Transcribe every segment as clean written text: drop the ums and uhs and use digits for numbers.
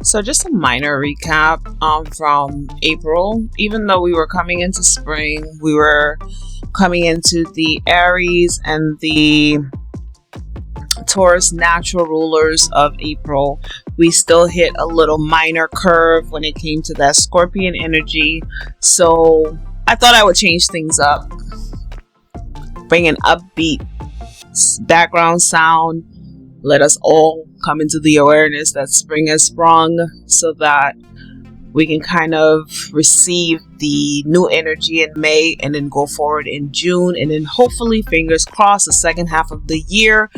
So just a minor recap from April. Even though we were coming into spring, we were coming into the Aries and the Taurus natural rulers of April. We still hit a little minor curve when it came to that Scorpion energy. So I thought I would change things up, bring an upbeat background sound. Let us all come into the awareness that spring has sprung so that we can kind of receive the new energy in May and then go forward in June. And then hopefully, fingers crossed, the second half of the year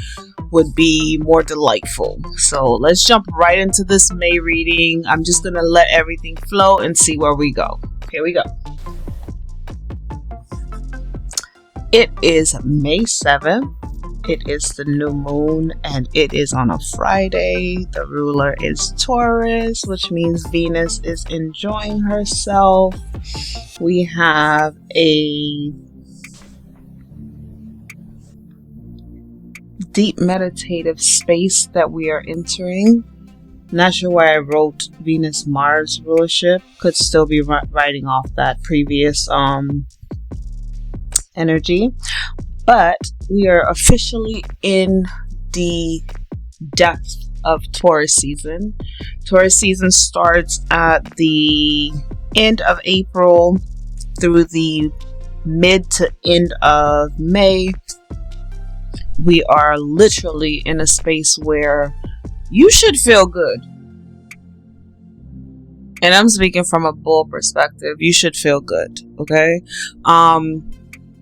would be more delightful. So let's jump right into this May reading. I'm just going to let everything flow and see where we go. Here we go. It is May 7th. It is the new moon and it is on a Friday. The ruler is Taurus, which means Venus is enjoying herself. We have a deep meditative space that we are entering. Not sure why I wrote Venus-Mars rulership. Could still be writing off that previous energy. But we are officially in the depth of Taurus season. Taurus season starts at the end of April through the mid to end of May. We are literally in a space where you should feel good. And I'm speaking from a bull perspective. You should feel good, okay?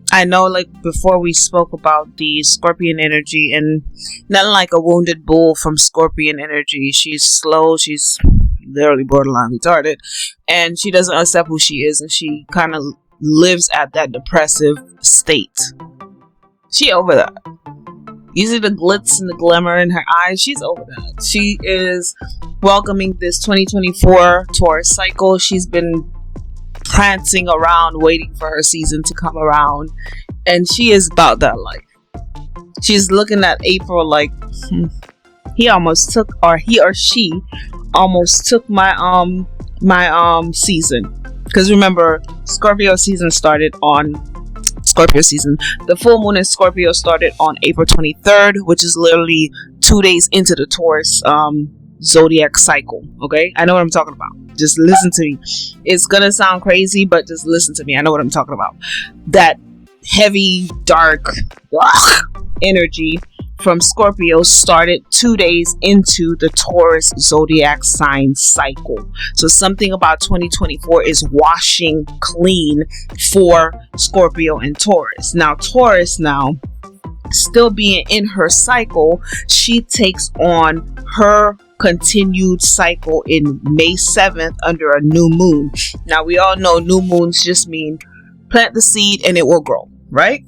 I know, like, before we spoke about the Scorpion energy, and nothing like a wounded bull from Scorpion energy. She's slow, she's literally borderline retarded, and she doesn't accept who she is, and she kind of lives at that depressive state. She over that. You see the glitz and the glimmer in her eyes? She's over that. She is welcoming this 2024 Taurus cycle. She's been prancing around waiting for her season to come around, and she is about that life. She's looking at April like he or she almost took my season, because remember, the full moon in Scorpio started on April 23rd, which is literally 2 days into the Taurus zodiac cycle. Okay, I know what I'm talking about. Just listen to me. It's gonna sound crazy, but just listen to me. I know what I'm talking about. That heavy, dark energy from Scorpio started 2 days into the Taurus zodiac sign cycle. So something about 2024 is washing clean for Scorpio and Taurus. Now Taurus, still being in her cycle, she takes on her continued cycle in May 7th under a new moon. Now we all know new moons just mean plant the seed and it will grow, right?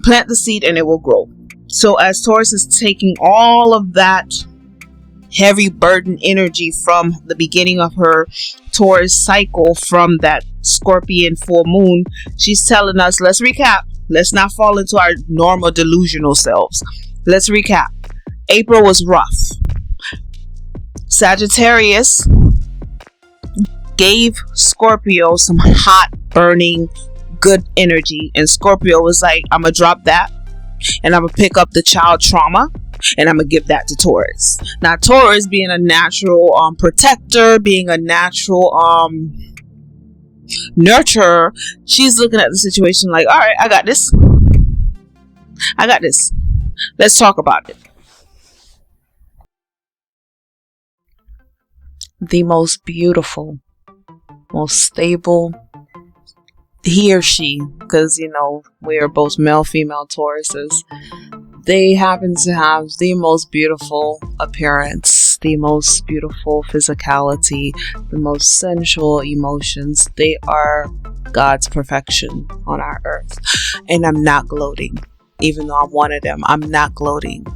Plant the seed and it will grow. So as Taurus is taking all of that heavy burden energy from the beginning of her Taurus cycle from that Scorpion full moon, she's telling us, let's recap. Let's not fall into our normal delusional selves. Let's recap. April was rough. Sagittarius gave Scorpio some hot, burning, good energy. And Scorpio was like, I'm going to drop that. And I'm going to pick up the child trauma. And I'm going to give that to Taurus. Now, Taurus being a natural protector, being a natural nurturer, she's looking at the situation like, all right, I got this. Let's talk about it. The most beautiful, most stable, he or she, because we are both male, female Tauruses, they happen to have the most beautiful appearance, the most beautiful physicality, the most sensual emotions. They are God's perfection on our earth. And I'm not gloating. Even though I'm one of them, I'm not gloating.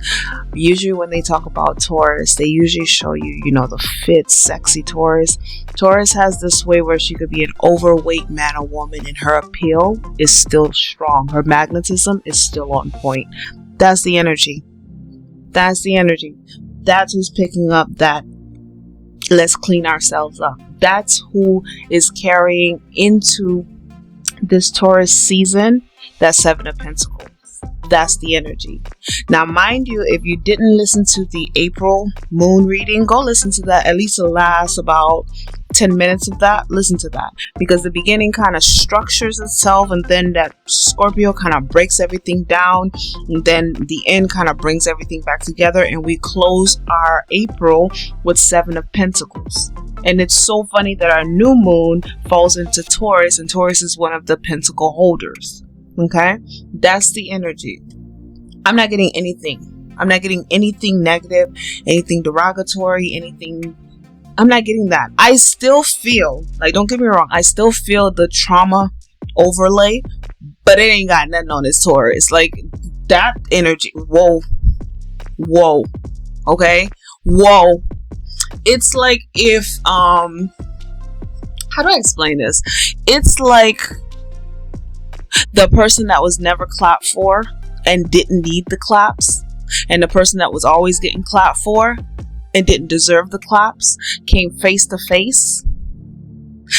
Usually when they talk about Taurus, they usually show you, the fit, sexy Taurus. Taurus has this way where she could be an overweight man or woman and her appeal is still strong. Her magnetism is still on point. That's the energy. That's who's picking up that Let's clean ourselves up. That's who is carrying into this Taurus season. That Seven of Pentacles. That's the energy. Now, mind you, if you didn't listen to the April moon reading, go listen to that. At least the last about 10 minutes of that. Listen to that, because the beginning kind of structures itself, and then that Scorpio kind of breaks everything down, and then the end kind of brings everything back together, and we close our April with Seven of Pentacles. And it's so funny that our new moon falls into Taurus, and Taurus is one of the pentacle holders. Okay, that's the energy. I'm not getting anything. I'm not getting anything negative, anything derogatory, anything. I'm not getting that. I still feel, like, don't get me wrong, I still feel the trauma overlay, but it ain't got nothing on this Taurus. Like, that energy, whoa, okay, whoa. It's like if, how do I explain this? It's like the person that was never clapped for and didn't need the claps, and the person that was always getting clapped for and didn't deserve the claps came face to face,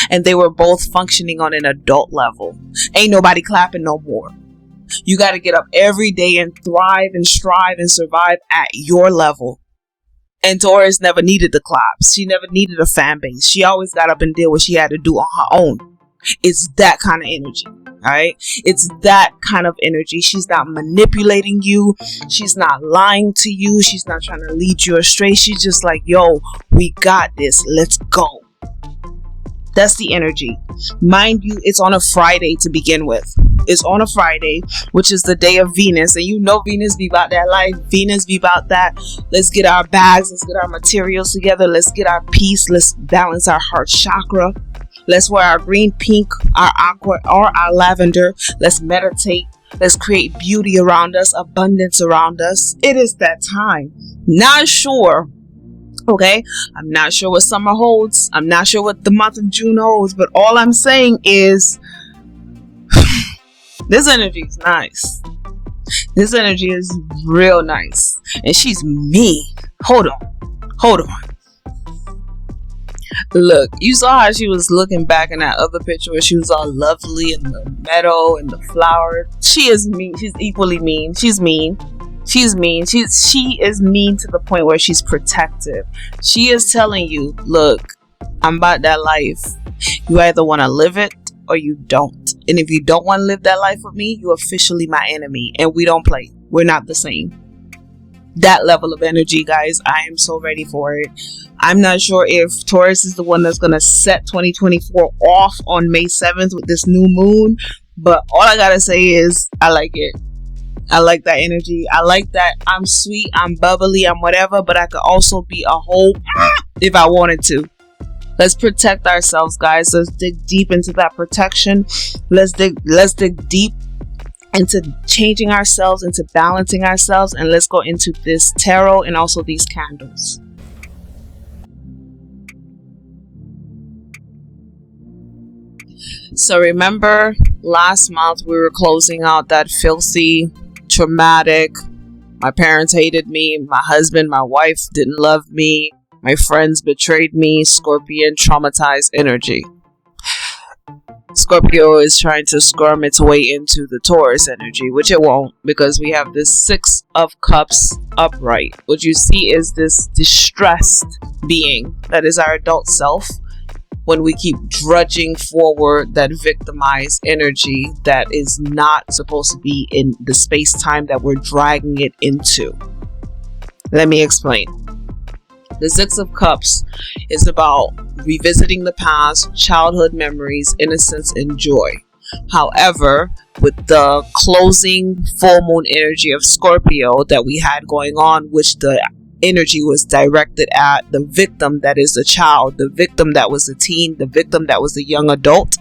and they were both functioning on an adult level. Ain't nobody clapping no more. You got to get up every day and thrive and strive and survive at your level. And Taurus never needed the claps. She never needed a fan base. She always got up and did what she had to do on her own. It's that kind of energy. Alright, it's that kind of energy. She's not manipulating you. She's not lying to you. She's not trying to lead you astray. She's just like, yo, we got this. Let's go. That's the energy. Mind you, it's on a Friday to begin with. It's on a Friday, which is the day of Venus. And you know Venus be about that life. Venus be about that. Let's get our bags. Let's get our materials together. Let's get our peace. Let's balance our heart chakra. Let's wear our green, pink, our aqua, or our lavender. Let's meditate. Let's create beauty around us, abundance around us. It is that time. Not sure. Okay. I'm not sure what summer holds. I'm not sure what the month of June holds. But all I'm saying is this energy is nice. This energy is real nice. And she's mean. Hold on. Look, you saw how she was looking back in that other picture where she was all lovely in the meadow and the flowers. She is mean. She's equally mean. She's mean. She's mean. She is mean to the point where she's protective. She is telling you, look, I'm about that life. You either want to live it or you don't. And if you don't want to live that life with me, you're officially my enemy. And we don't play. We're not the same. That level of energy, guys, I am so ready for it. I'm not sure if Taurus is the one that's going to set 2024 off on May 7th with this new moon. But all I got to say is I like it. I like that energy. I like that I'm sweet, I'm bubbly, I'm whatever. But I could also be a whole if I wanted to. Let's protect ourselves, guys. Let's dig deep into that protection. Let's dig deep into changing ourselves, into balancing ourselves, and let's go into this tarot and also these candles. So remember last month we were closing out that filthy, traumatic, my parents hated me, my husband, my wife didn't love me, my friends betrayed me, Scorpion traumatized energy. Scorpio is trying to squirm its way into the Taurus energy, which it won't, because we have this Six of Cups upright. What you see is this distressed being that is our adult self, when we keep drudging forward that victimized energy that is not supposed to be in the space-time that we're dragging it into. Let me explain. The Six of Cups is about revisiting the past, childhood memories, innocence, and joy. However, with the closing full moon energy of Scorpio that we had going on, which the energy was directed at the victim that is the child, the victim that was the teen, the victim that was the young adult,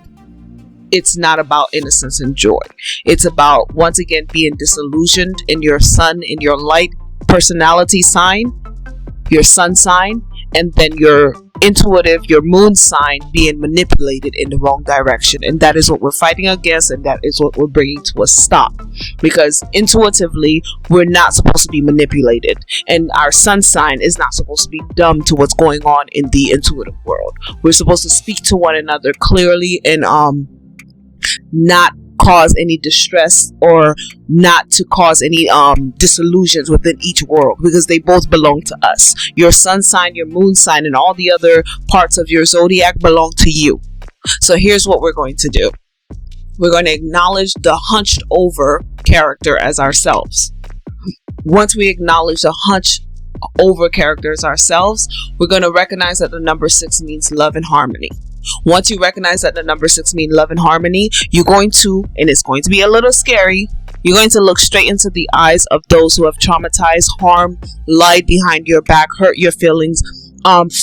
it's not about innocence and joy. It's about, once again, being disillusioned in your sun, in your light personality sign, your sun sign, and then your intuitive, your moon sign being manipulated in the wrong direction. And that is what we're fighting against, and that is what we're bringing to a stop, because intuitively we're not supposed to be manipulated, and our sun sign is not supposed to be dumb to what's going on in the intuitive world. We're supposed to speak to one another clearly and not cause any distress, or not to cause any disillusions within each world, because they both belong to us. Your sun sign, your moon sign, and all the other parts of your zodiac belong to you. So here's what we're going to do. We're going to acknowledge the hunched over character as ourselves. Once we acknowledge the hunched over character as ourselves, we're going to recognize that the number 6 means love and harmony. Once you recognize that the number 6 means love and harmony, you're going to, and it's going to be a little scary, you're going to look straight into the eyes of those who have traumatized, harmed, lied behind your back, hurt your feelings,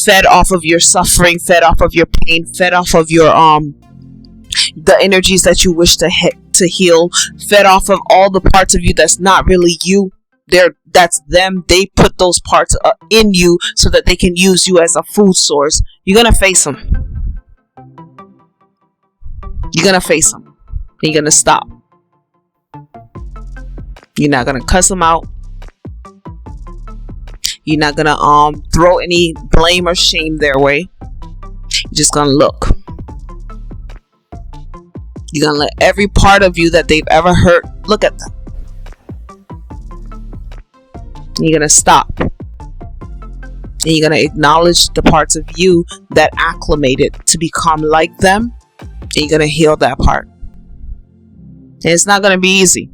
fed off of your suffering, fed off of your pain, fed off of your the energies that you wish to heal, fed off of all the parts of you that's not really you. That's them. They put those parts in you so that they can use you as a food source. You're gonna face them. You're gonna face them. You're gonna stop. You're not gonna cuss them out. You're not gonna throw any blame or shame their way. You're just gonna look. You're gonna let every part of you that they've ever hurt look at them. You're gonna stop. And you're gonna acknowledge the parts of you that acclimated to become like them. And you're gonna heal that part. And it's not gonna be easy,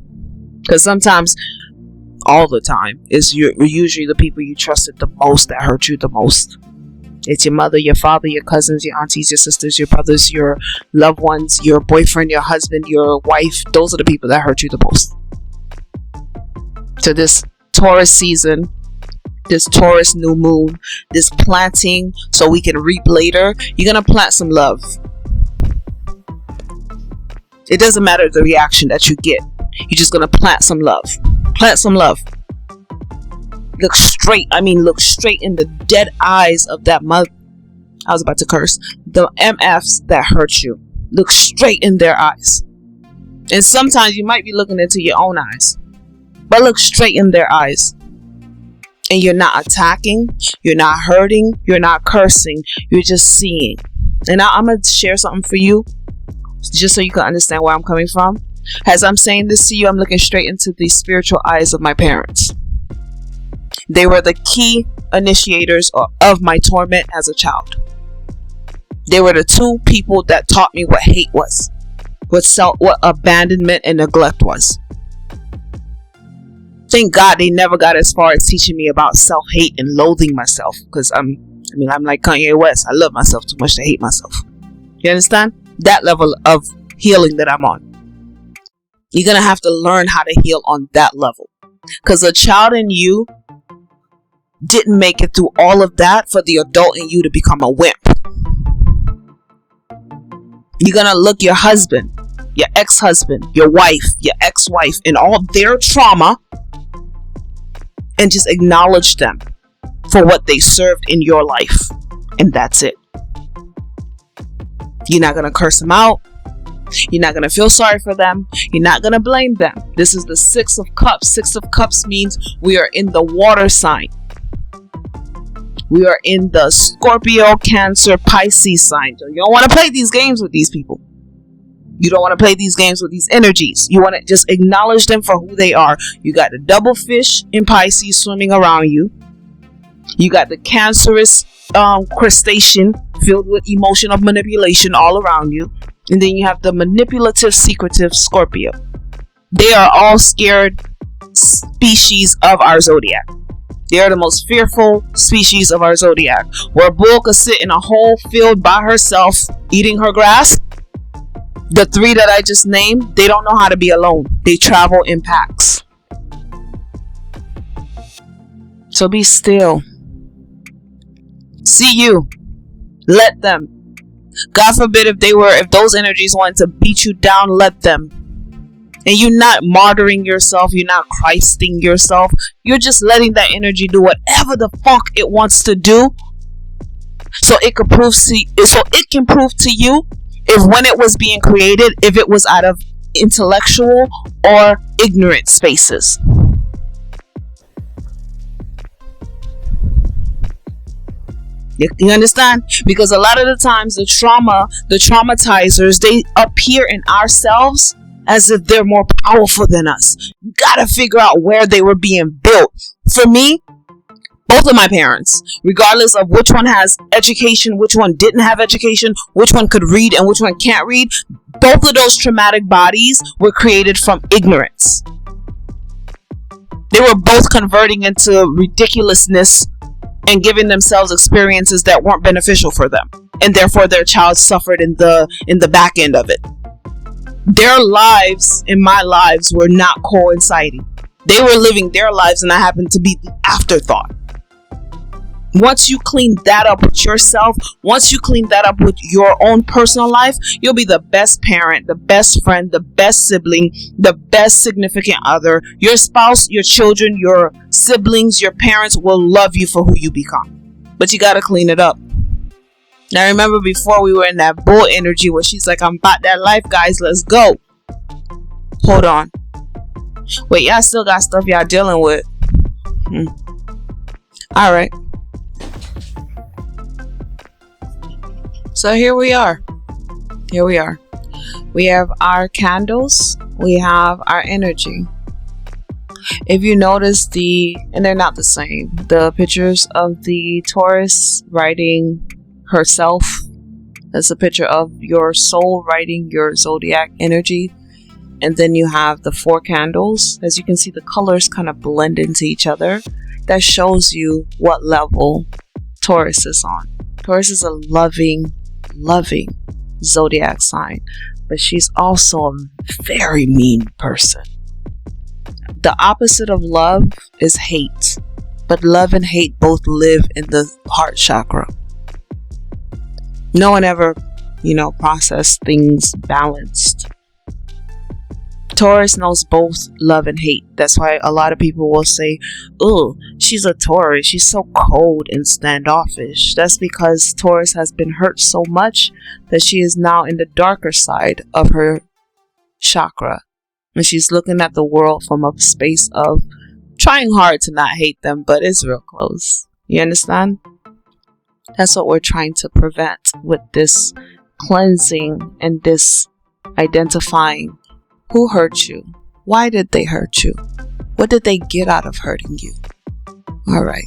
because sometimes, all the time, it's usually the people you trusted the most that hurt you the most. It's your mother, your father, your cousins, your aunties, your sisters, your brothers, your loved ones, your boyfriend, your husband, your wife. Those are the people that hurt you the most. So this Taurus season, this Taurus new moon, this planting so we can reap later, you're gonna plant some love. It doesn't matter the reaction that you get. You're just gonna plant some love. Plant some love. Look straight in the dead eyes of that mother. I was about to curse. The MFs that hurt you. Look straight in their eyes. And sometimes you might be looking into your own eyes, but look straight in their eyes. And you're not attacking, you're not hurting, you're not cursing, you're just seeing. And now I'm going to share something for you, just so you can understand where I'm coming from. As I'm saying this to you, I'm looking straight into the spiritual eyes of my parents. They were the key initiators of my torment as a child. They were the two people that taught me what hate was, what abandonment and neglect was. Thank God they never got as far as teaching me about self-hate and loathing myself, because I'm like Kanye West. I love myself too much to hate myself. You understand? That level of healing that I'm on. You're going to have to learn how to heal on that level, because a child in you didn't make it through all of that for the adult in you to become a wimp. You're going to look your husband, your ex-husband, your wife, your ex-wife, and all their trauma, and just acknowledge them for what they served in your life. And that's it. You're not going to curse them out. You're not going to feel sorry for them. You're not going to blame them. This is the 6 of Cups. 6 of Cups means we are in the water sign. We are in the Scorpio, Cancer, Pisces sign. So you don't want to play these games with these people. You don't want to play these games with these energies. You want to just acknowledge them for who they are. You got the double fish in Pisces swimming around you. You got the cancerous crustacean filled with emotional manipulation all around you. And then you have the manipulative, secretive Scorpio. They are all scared species of our zodiac. They are the most fearful species of our zodiac. Where a bull could sit in a whole field by herself eating her grass, the 3 that I just named, they don't know how to be alone. They travel in packs. So be still. See you. Let them. God forbid if those energies wanted to beat you down, let them. And you're not martyring yourself. You're not Christing yourself. You're just letting that energy do whatever the fuck it wants to do. So it could prove so it can prove to you if when it was being created, if it was out of intellectual or ignorant spaces. You understand? Because a lot of the times the traumatizers, they appear in ourselves as if they're more powerful than us. You gotta figure out where they were being built. For me, both of my parents, regardless of which one has education, which one didn't have education, which one could read and which one can't read, both of those traumatic bodies were created from ignorance. They were both converting into ridiculousness and giving themselves experiences that weren't beneficial for them, and therefore their child suffered in the back end of it. Their lives and my lives were not coinciding. They were living their lives and I happened to be the afterthought. Once you clean that up with yourself, once you clean that up with your own personal life, you'll be the best parent, the best friend, the best sibling, the best significant other. Your spouse, your children, your siblings, your parents will love you for who you become. But you gotta clean it up. Now remember, before we were in that bull energy where she's like, I'm about that life, guys, let's go. Hold on. Wait, y'all still got stuff y'all dealing with. Alright. So here we are. We have our candles. We have our energy. If you notice and they're not the same, the pictures of the Taurus writing herself, that's a picture of your soul writing your zodiac energy. And then you have the 4 candles. As you can see, the colors kind of blend into each other. That shows you what level Taurus is on. Taurus is a loving zodiac sign, but she's also a very mean person. The opposite of love is hate, but love and hate both live in the heart chakra. No one ever, process things balanced. Taurus knows both love and hate. That's why a lot of people will say, oh, she's a Taurus, she's so cold and standoffish. That's because Taurus has been hurt so much that she is now in the darker side of her chakra. And she's looking at the world from a space of trying hard to not hate them, but it's real close. You understand? That's what we're trying to prevent with this cleansing and this identifying. Who hurt you? Why did they hurt you? What did they get out of hurting you? Alright.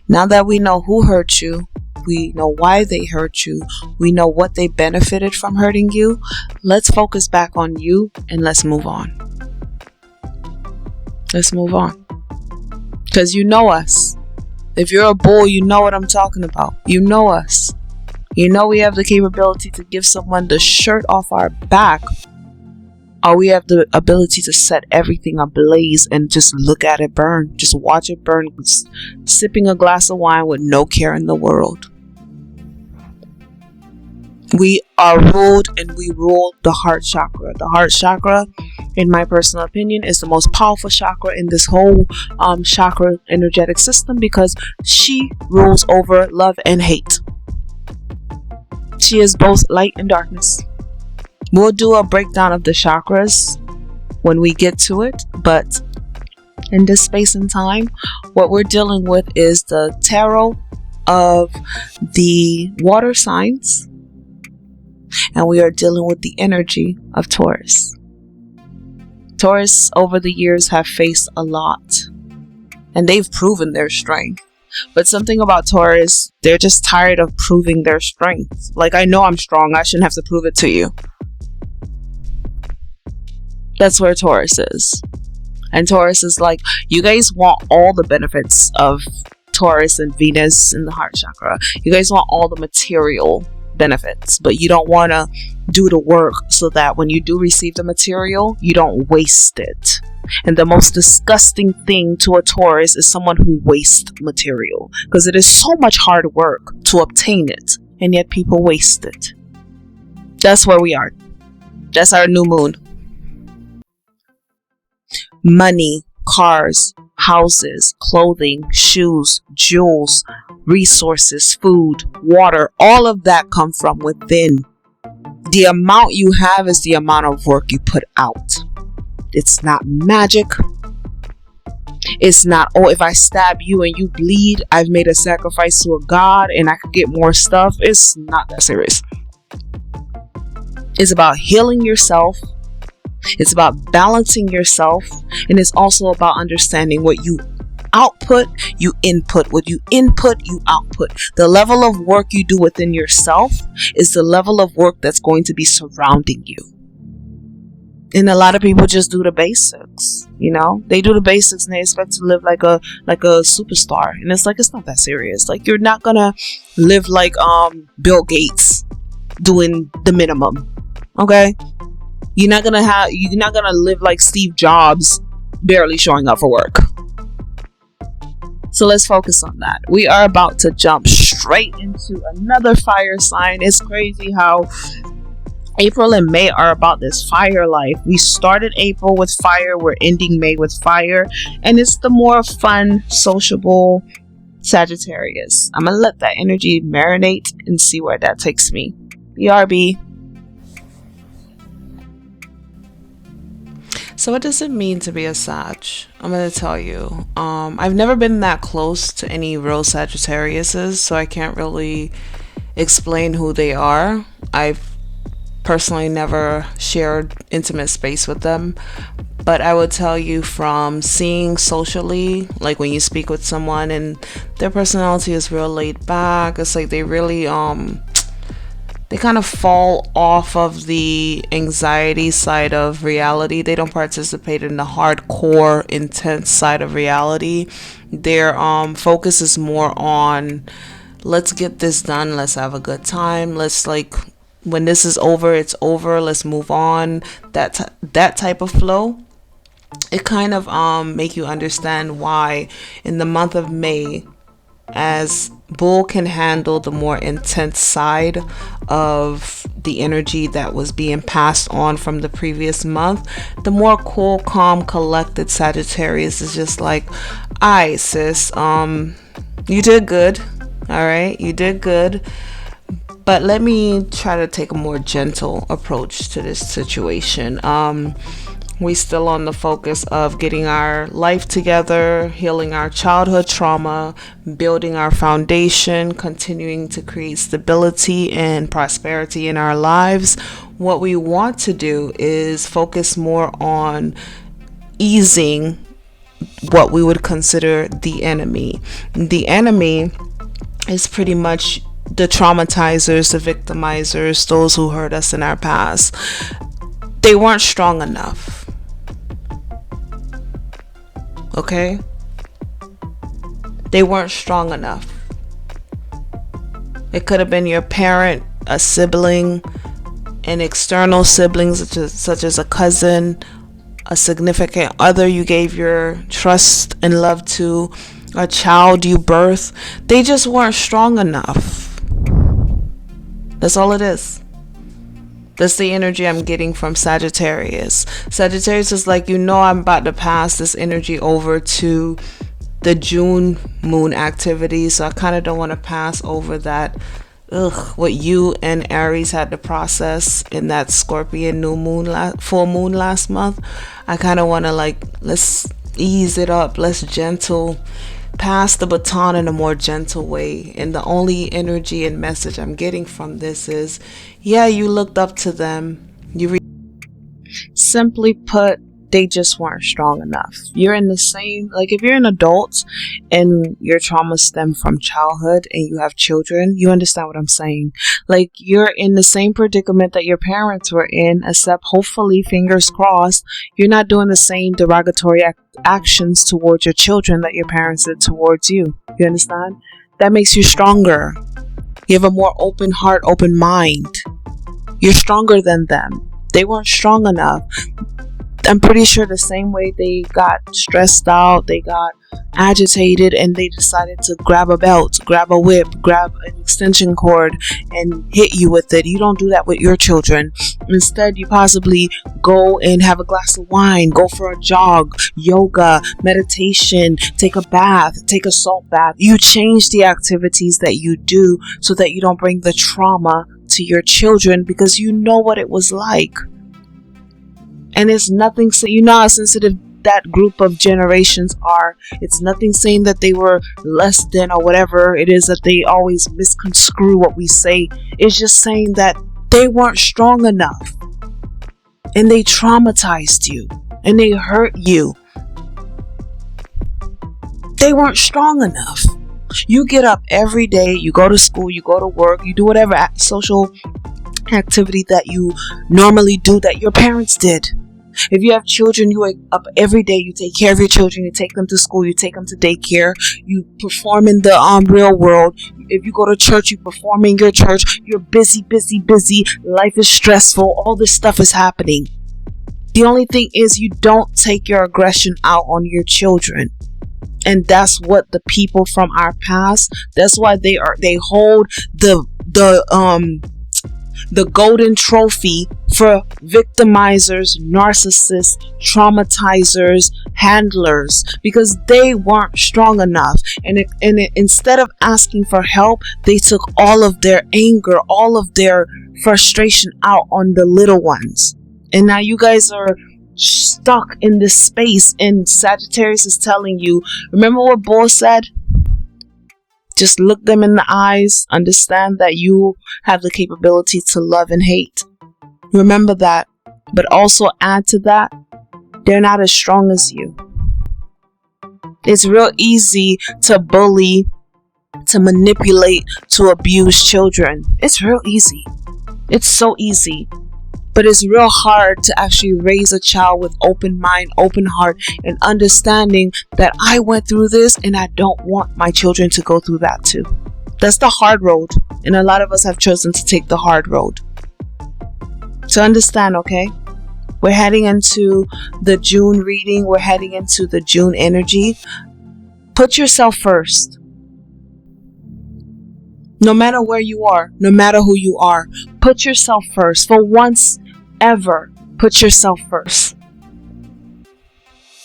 Now that we know who hurt you, we know why they hurt you, we know what they benefited from hurting you, let's focus back on you and let's move on. Let's move on. Because you know us. If you're a bull, you know what I'm talking about. You know us. You know we have the capability to give someone the shirt off our back, or we have the ability to set everything ablaze and just look at it burn. Just watch it burn, sipping a glass of wine with no care in the world. We are ruled and we rule the heart chakra. The heart chakra, in my personal opinion, is the most powerful chakra in this whole chakra energetic system because she rules over love and hate. She is both light and darkness. We'll do a breakdown of the chakras when we get to it, but in this space and time, what we're dealing with is the tarot of the water signs, and we are dealing with the energy of Taurus. Taurus over the years have faced a lot, and they've proven their strength. But something about Taurus, they're just tired of proving their strength. Like, I know I'm strong, I shouldn't have to prove it to you. That's where Taurus is. And Taurus is like, you guys want all the benefits of Taurus and Venus in the heart chakra. You guys want all the material benefits, but you don't want to do the work so that when you do receive the material, you don't waste it. And the most disgusting thing to a Taurus is someone who wastes material, because it is so much hard work to obtain it, and yet people waste it. That's where we are. That's our new moon. Money, cars, houses, clothing, shoes, jewels, resources, food, water, all of that come from within. The amount you have is the amount of work you put out. It's not magic. It's not, oh, if I stab you and you bleed, I've made a sacrifice to a god and I could get more stuff. It's not that serious. It's about healing yourself. It's about balancing yourself. And it's also about understanding what you output, you input. What you input, you output. The level of work you do within yourself is the level of work that's going to be surrounding you. And a lot of people just do the basics, they do the basics and they expect to live like a superstar. And it's like, it's not that serious. Like, you're not gonna live like Bill Gates doing the minimum. Okay? You're not gonna live like Steve Jobs barely showing up for work. So let's focus on that. We are about to jump straight into another fire sign. It's crazy how April and May are about this fire life. We started April with fire. We're ending May with fire. And it's the more fun, sociable Sagittarius. I'm going to let that energy marinate and see where that takes me. BRB. So what does it mean to be a Sag? I'm going to tell you. I've never been that close to any real Sagittariuses, so I can't really explain who they are. I've personally never shared intimate space with them, but I would tell you from seeing socially, like when you speak with someone and their personality is real laid back, it's like they really they kind of fall off of the anxiety side of reality. They don't participate in the hardcore intense side of reality. Their focus is more on, let's get this done, let's have a good time, let's when this is over, it's over, let's move on. That type of flow. It kind of make you understand why in the month of May, as Bull can handle the more intense side of the energy that was being passed on from the previous month, the more cool, calm, collected Sagittarius is just like, alright sis, you did good. Alright, you did good. But let me try to take a more gentle approach to this situation. We still on the focus of getting our life together, healing our childhood trauma, building our foundation, continuing to create stability and prosperity in our lives. What we want to do is focus more on easing what we would consider the enemy. The enemy is pretty much the traumatizers, the victimizers, those who hurt us in our past. They weren't strong enough. Okay? They weren't strong enough. It could have been your parent, a sibling, an external sibling such as a cousin, a significant other you gave your trust and love to, a child you birthed. They just weren't strong enough. That's all it is. That's the energy I'm getting from Sagittarius. Sagittarius is like, I'm about to pass this energy over to the June moon activity. So I kind of don't want to pass over that, what you and Aries had to process in that Scorpion new moon, full moon last month. I kind of want to let's ease it up. Let's pass the baton in a more gentle way. And the only energy and message I'm getting from this is, you looked up to them. Simply put, they just weren't strong enough. You're in the same, if you're an adult and your trauma stemmed from childhood and you have children, you understand what I'm saying. You're in the same predicament that your parents were in, except hopefully, fingers crossed, you're not doing the same derogatory actions towards your children that your parents did towards you. You understand? That makes you stronger. You have a more open heart, open mind. You're stronger than them. They weren't strong enough. I'm pretty sure the same way they got stressed out, they got agitated, and they decided to grab a belt, grab a whip, grab an extension cord, and hit you with it. You don't do that with your children. Instead, you possibly go and have a glass of wine, go for a jog, yoga, meditation, take a bath, take a salt bath. You change the activities that you do so that you don't bring the trauma to your children, because you know what it was like. And it's nothing, you know how sensitive that group of generations are. It's nothing saying that they were less than or whatever it is that they always misconstrue what we say. It's just saying that they weren't strong enough, and they traumatized you, and they hurt you. They weren't strong enough. You get up every day, you go to school, you go to work, you do whatever social activity that you normally do that your parents did. If you have children, you wake up every day, you take care of your children, you take them to school, you take them to daycare, you perform in the real world. If you go to church, you perform in your church. You're busy. Life is stressful. All this stuff is happening. The only thing is you don't take your aggression out on your children. And that's what the people from our past, that's why they hold the golden trophy for victimizers, narcissists, traumatizers, handlers, because they weren't strong enough. And instead of asking for help, they took all of their anger, all of their frustration out on the little ones. And now you guys are stuck in this space, and Sagittarius is telling you, remember what Bull said? Just look them in the eyes, understand that you have the capability to love and hate. Remember that, but also add to that, they're not as strong as you. It's real easy to bully, to manipulate, to abuse children. It's real easy. It's so easy. But it's real hard to actually raise a child with open mind, open heart, and understanding that I went through this and I don't want my children to go through that too. That's the hard road. And a lot of us have chosen to take the hard road. So understand, okay? We're heading into the June reading. We're heading into the June energy. Put yourself first. No matter where you are, no matter who you are, put yourself first. For once ever, put yourself first.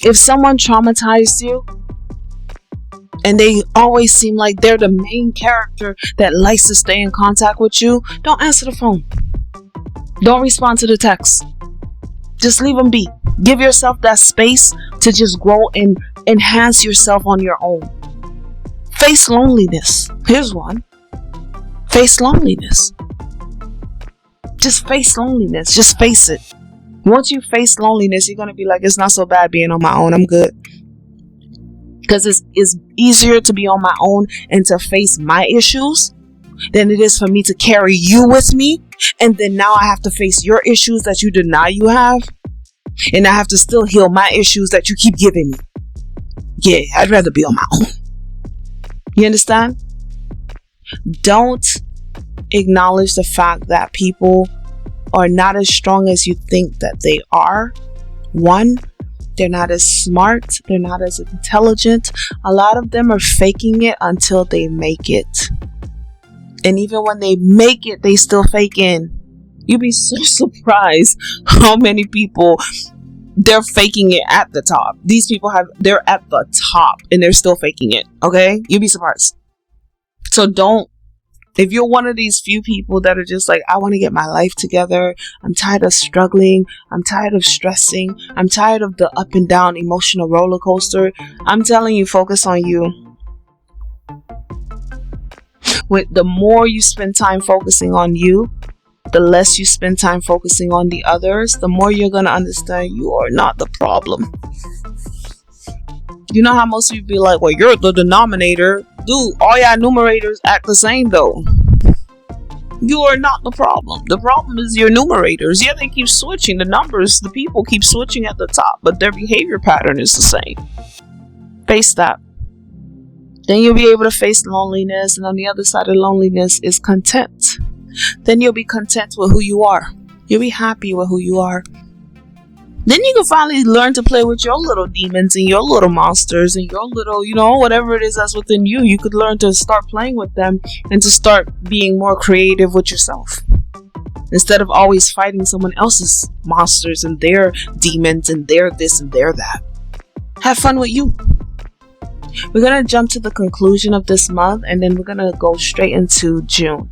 If someone traumatized you and they always seem like they're the main character that likes to stay in contact with you, don't answer the phone. Don't respond to the text. Just leave them be. Give yourself that space to just grow and enhance yourself on your own. Face loneliness. Here's one. Face loneliness. Just face loneliness. Just face it. Once you face loneliness, you're going to be like, it's not so bad being on my own. I'm good. Because it's easier to be on my own and to face my issues than it is for me to carry you with me. And then now I have to face your issues that you deny you have. And I have to still heal my issues that you keep giving me. Yeah, I'd rather be on my own. You understand? Don't acknowledge the fact that people are not as strong as you think that they are. One, they're not as smart. They're not as intelligent. A lot of them are faking it until they make it. And even when they make it, they still fake in. You'd be so surprised how many people they're faking it at the top. These people they're at the top and they're still faking it. Okay? You'd be surprised. So if you're one of these few people that are just like, I want to get my life together. I'm tired of struggling. I'm tired of stressing. I'm tired of the up and down emotional roller coaster. I'm telling you, focus on you. The more you spend time focusing on you, the less you spend time focusing on the others, the more you're going to understand you are not the problem. You know how most people be like, well, you're the denominator. Dude, all y'all numerators act the same though. You are not the problem. The problem is your numerators. Yeah, they keep switching. The numbers, the people keep switching at the top, but their behavior pattern is the same. Face that. Then you'll be able to face loneliness, and on the other side of loneliness is content. Then you'll be content with who you are. You'll be happy with who you are. Then you can finally learn to play with your little demons and your little monsters and your little, whatever it is that's within you. You could learn to start playing with them and to start being more creative with yourself. Instead of always fighting someone else's monsters and their demons and their this and their that. Have fun with you. We're going to jump to the conclusion of this month, and then we're going to go straight into June.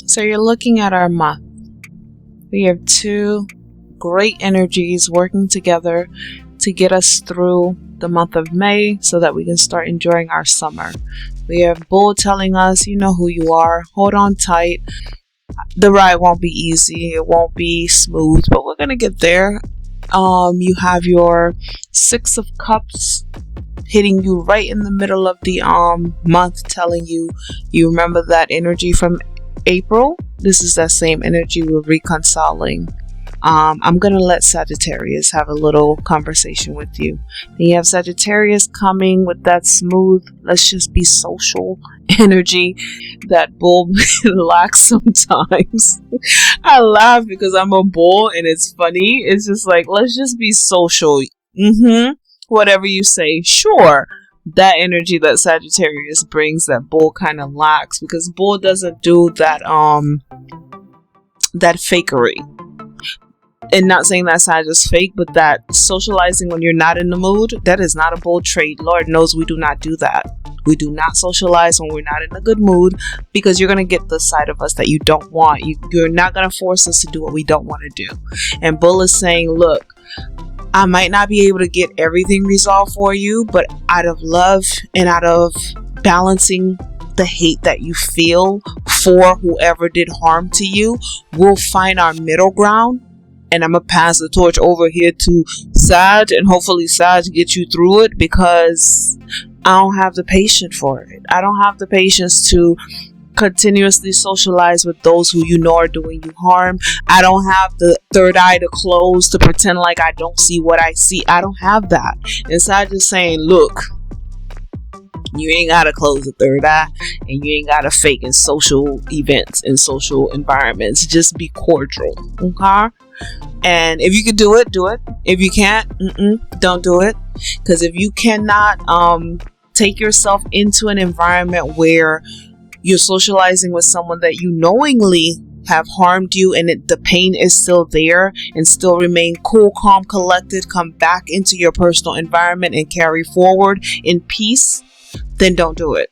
So you're looking at our month. We have two great energies working together to get us through the month of May so that we can start enjoying our summer. We have Bull telling us, you know who you are, hold on tight. The ride won't be easy, it won't be smooth, but we're gonna get there. You have your Six of Cups hitting you right in the middle of the month, telling you remember that energy from April. This is that same energy we're reconciling. I'm gonna let Sagittarius have a little conversation with you. Then you have Sagittarius coming with that smooth, let's just be social energy that Bull lacks sometimes. I laugh because I'm a Bull and it's funny. It's just like, let's just be social. Whatever you say, sure. That energy that Sagittarius brings that Bull kind of lacks, because Bull doesn't do that that fakery. And not saying that Sag is fake, but that socializing when you're not in the mood, that is not a Bull trait. Lord knows we do not do that. We do not socialize when we're not in a good mood, because you're going to get the side of us that you don't want. You're not going to force us to do what we don't want to do. And Bull is saying, look, I might not be able to get everything resolved for you, but out of love and out of balancing the hate that you feel for whoever did harm to you, we'll find our middle ground. And I'm going to pass the torch over here to Sag, and hopefully Sag gets you through it, because I don't have the patience for it. I don't have the patience to continuously socialize with those who are doing you harm. I don't have the third eye to close to pretend like I don't see what I see. I don't have that. And Sag is saying, look, you ain't gotta close the third eye, and you ain't gotta fake in social events and social environments. Just be cordial, okay? And if you can do it, do it. If you can't, don't do it. Because if you cannot take yourself into an environment where you're socializing with someone that you knowingly have harmed you, and the pain is still there, and still remain cool, calm, collected, come back into your personal environment and carry forward in peace, then don't do it.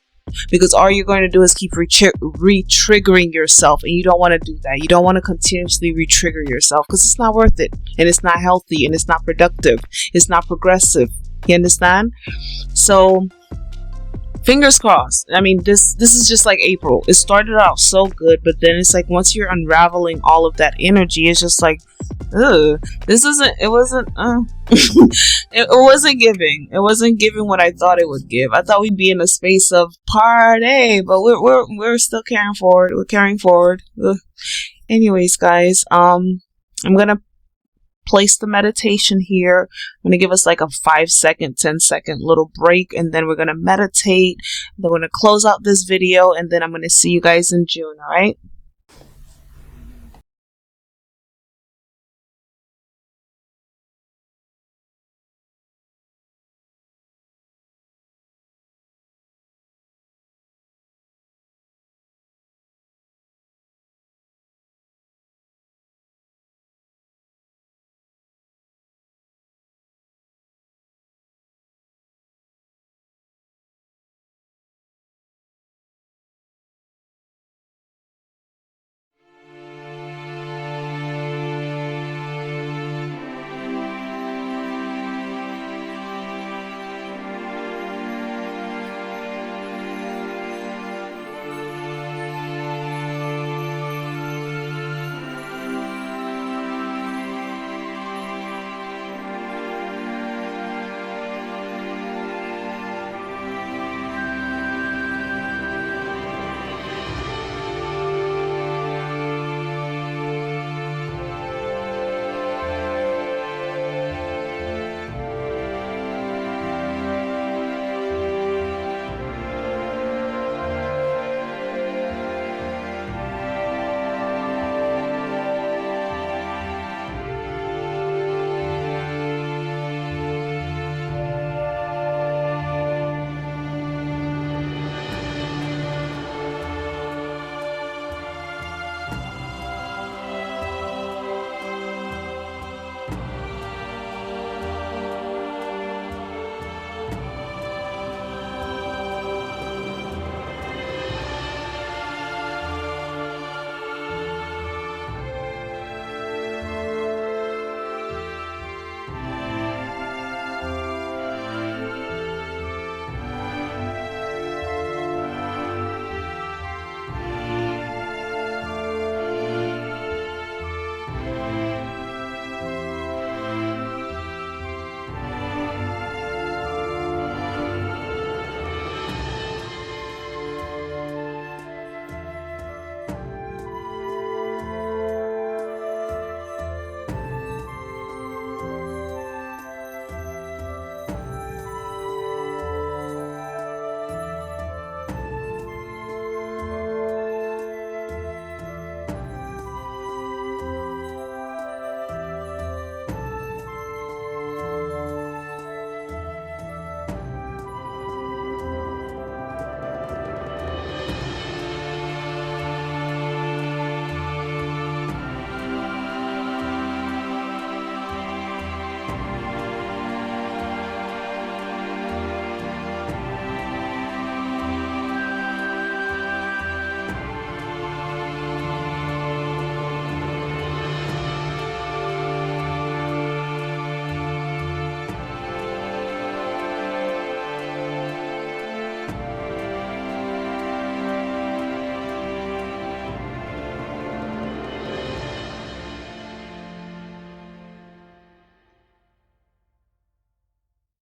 Because all you're going to do is keep re-triggering yourself, and you don't want to do that. You don't want to continuously re-trigger yourself, because it's not worth it, and it's not healthy, and it's not productive, it's not progressive. You understand? So fingers crossed. I mean, this is just like April. It started out so good, but then it's like once you're unraveling all of that energy, it's just like, it wasn't giving. It wasn't giving what I thought it would give. I thought we'd be in a space of party, but we're still carrying forward. We're carrying forward. Ugh. Anyways, guys, I'm gonna place the meditation here. I'm going to give us like a 5-second, 10-second little break, and then we're going to meditate. Then we're going to close out this video, and then I'm going to see you guys in June, all right?